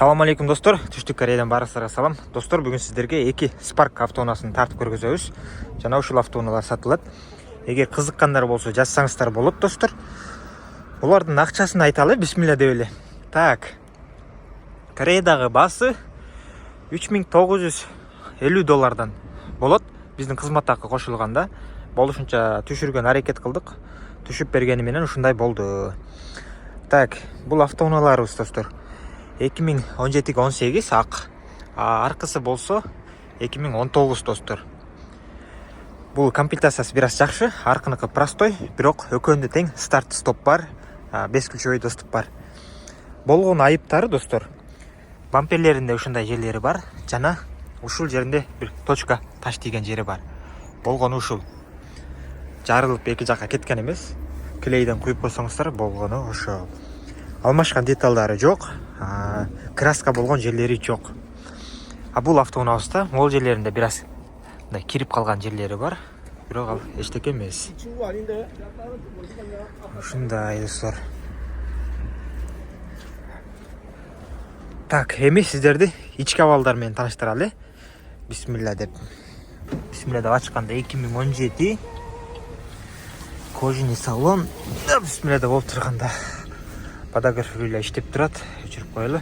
Салам алейкум достор, Түштүк Кореядан барыңыздарга салам. Достор, бүгүн сиздерге 2 Spark автоунаасын тартып көргөзөбүз. Жана ушул автоунаалар сатылат. Эгер кызыккандар болсо жазсаңыздар болот, достор. Булардын акчасын айталы, бисмилла деп эле. Так. Кореядагы баасы $3950 болот. Биздин кызмат акы кошулганда болушунча түшүргөн аракет кылдык. Түшүп бергени менен ушундай болду. Так, бул автоунааларыбыз, достор. 2017-18 ак. Аркысы болсо 2019, достор. Бул комплектациясы бир аз жакшы, аркыныкы простой, бирок экөөнүндө тең старт-стоп бар, 5 ключевой доступ бар. Болгон айыптары, достор, бамперлеринде ушундай жерлери бар, жана ушул жеринде бир точка таш тийген жери бар. Болгону ушул. Жарылып эки жакка кеткен эмес. Клейден куюп койсоңуздар болгону ошол. Алмашкан деталдары жок, краска болгон жерлери жок. Бул автоунаабызда могул жерлеринде бир аз кирип калган жерлери бар, бирок ал эчтеке эмес. Ушундай, достор. Так, эми сиздерди ички абалдар менен тааныштыралы. Бисмилла деп ачканда 2017 кожаный салон. Бисмилла деп болуп турганда подогрев руль иштеп турат, өчүрүп коелу.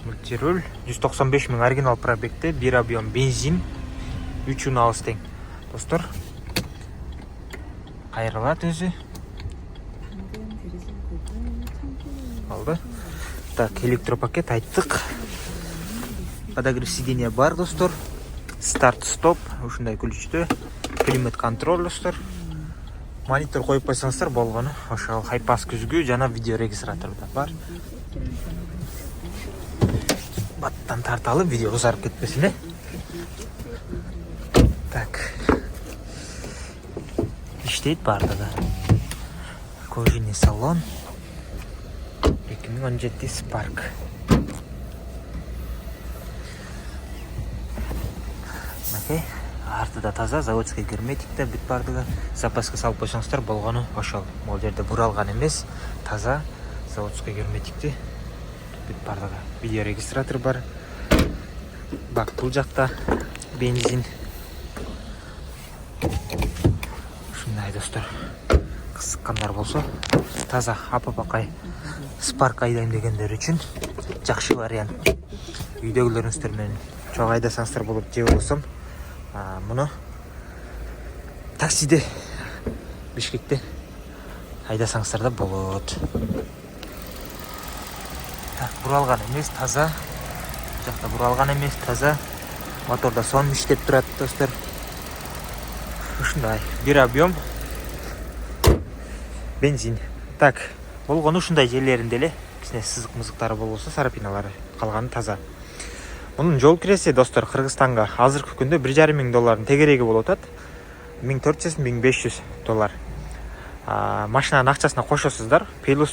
Мультируль 195 000 оригинал пробегте, бир объем бензин, 3 унаабыз тең. Достор, кайрылат өзү. Алды. Так, электропакет айттык. Подогрев сиденья бар, достор. Старт-стоп, ушундай ключтө. Климат контроль, достор. Монитор коюп койсоңуздар болгону. Ошол хайпас күзгү жана видео регистратор да бар. Баттан тарталы, видео узарып кетпесин, Так. Иштейт бардыгы. Кожаный салон. 2017 Spark. Окей. Артыда таза, заводской герметикте бүт бардыгы. Запаска салып койсоңуздар болгону ошол. Могул жерде буралган эмес, таза заводской герметикти бүт бардыгы. Видео регистратор бар. Бак бул жакта бензин. Ушундай, достор. Кызыккандар болсо, таза апапакай Spark айдайм дегендер үчүн жакшы вариант. Үйдөгүлөрүңүздөр менен чоң айдасаңыздар болот, же болбосо муну таксиде Бишкекте айдасаңыздар да болот. Так, буралган эмес, таза. Жакта буралган эмес, таза. Моторда сон иштеп турат, достор. Ушундай, бир объем бензин. Так, болгону ушундай жерлеринде эле кичине сызык-мызыктары болбосо, сарапиналары калганы таза. Мунун жол киреси, достор, Кыргызстанга азыркы күндө $1,500 тегереги болуп атат. $1400-1500. Машинанын акчасына кошосуздар, плюс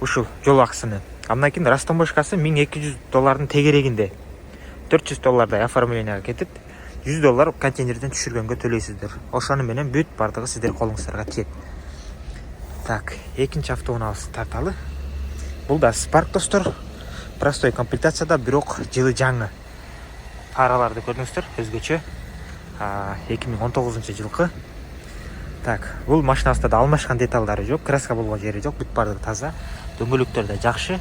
ушул жол акысыны. Андан кийин растаможкасы $1200 тегерегинде. $400 оформленияга кетип, $100 контейнерден түшүргөнгө төлөйсүздөр. Ошону менен бүт бардыгы сиздер колуңуздарга тиет. Так, экинчи автоунаабыз тарталы. Бул да Spark, достор. Простой комплектацияда, бирок жылы жаңы. Фараларды көрдүңүздөр, өзгөчө. 2019 жылкы. Так, бул машинасында да алмашкан деталдары жок, краска болгон жери жок, бүт бардыгы таза. Дөңгөлөктөр да жакшы.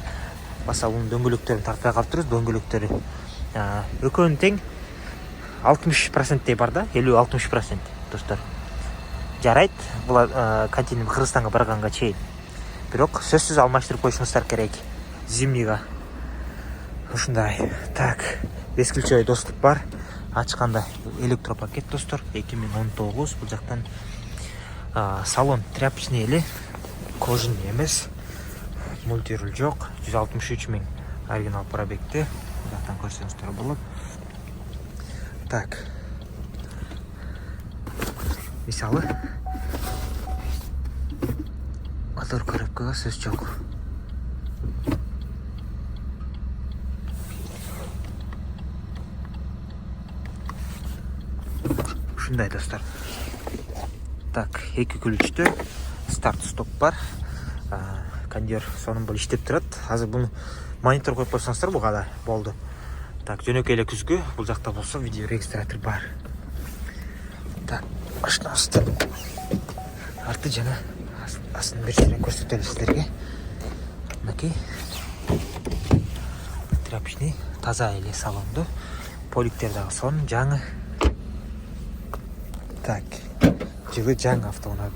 Баса бунун дөңгөлөктөрүн тартпай калыптырбыз, дөңгөлөктөрү экөөнүн тең 60% бар да, 50-60%, достор. Жарайт, бул контейнер Кыргызстанга барганга чейин. Бирок сөзсүз алмаштырып койушуңуздар керек. Зимнийга. Ушундай. Так, 5 ключевой доступ бар. Ачканда электропакет, достор, 2019. Бул жактан салон тряпочный эле, кожаный эмес. Мультируль жок, 163 000 оригинал пробегте. Бул жактан көрсөңүздөр болот. Так. Мисалы, мотор коробкага сөз жок. Ушундай, достор. Так, эки күлүчтө старт-стоп бар. кондер сонун бул иштеп турат. Азыр буну монитор коюп койсоңуздар буга да болду. Так, жөнөкөй эле күзгү. Бул жакта болсо видео регистратор бар. Так, машинабызды арты жана астын бир жерин көрсөтөлү сиздерге. Мынакей тряпичный таза эле салонду. Поликтер дагы сонун, жаңы. Так, жылы жаңы автоунаа.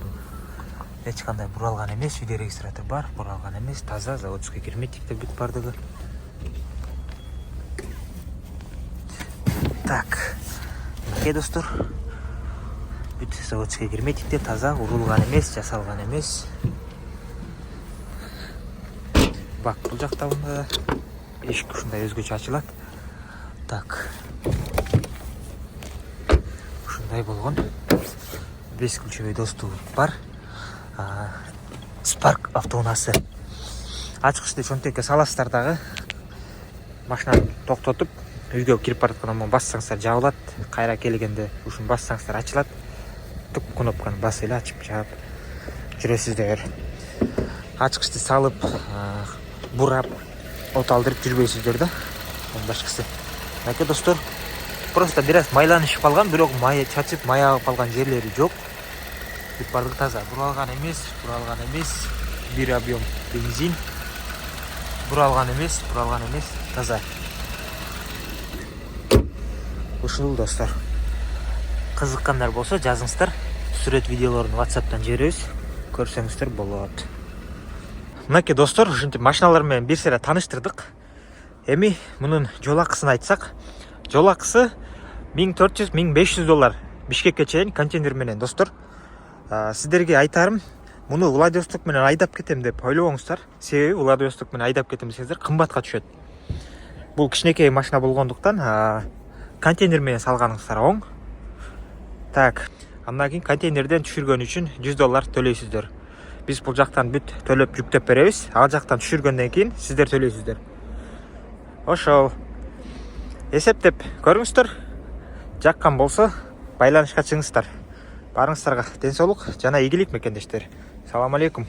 Эч кандай буралган эмес, видео регистратор бар, буралган эмес, таза, заводской герметиктер бүт бардыгы. Так, мынакей достор. Бүт заводской герметиктер таза, урулган эмес, жасалган эмес. Бак, бул жакта мында эшик ушундай өзгөчө ачылат. Так. Ушундай болгон. 5 ключевой доступ бар. Spark автоунаасы. Ачкычты чөнтөккө саласыздар дагы. Машинаны токтотуп, үйгө кирип бараткандан бассаңыздар жабылат. Кайра келгенде ушуну бассаңыздар ачылат. Тук кнопканы басып эле ачып жаап жүрөсүздөр. Ачкычты салып, бурап, от алдырып жүрбөйсүздөр да. Башкысы. Мынакей достор, просто бираз майланышып калган, бирок май чачып, май агып калган жерлери жок. Бүт бардыгы таза. Буралган эмес. Бир объем бензин. Буралган эмес, таза. Ушул достор. Кызыккандар болсо жазыңыздар. Сүрөт видеолорун WhatsApp'тан жиберебиз. Көрсөңүздөр болот. Мынакей достор, ушинтип машиналар менен бир сере тааныштырдык. Эми мунун жол акысын айтсак, жол акысы $1400–1500 Бишкекке чейин контейнер менен достор. Сиздерге айтарым, муну Владивосток менен айдап кетем деп ойлобоңуздар. Себеби Владивосток менен айдап кетем десеңиздер кымбатка түшөт. Бул кичинекей машина болгондуктан контейнер менен салганыңыздар оң. Так, андан кийин контейнерден түшүргөн үчүн $100 төлөйсүздөр. Биз бул жактан бүт төлөп жүктөп беребиз. Ал жактан түшүргөндөн кийин сиздер төлөйсүздөр. Ошол. Эсептеп көрүңүздөр. Жаккан болсо байланышка чыгыңыздар. Барыңыздарга ден соолук жана ийгилик мекендештер. Салам алейкум.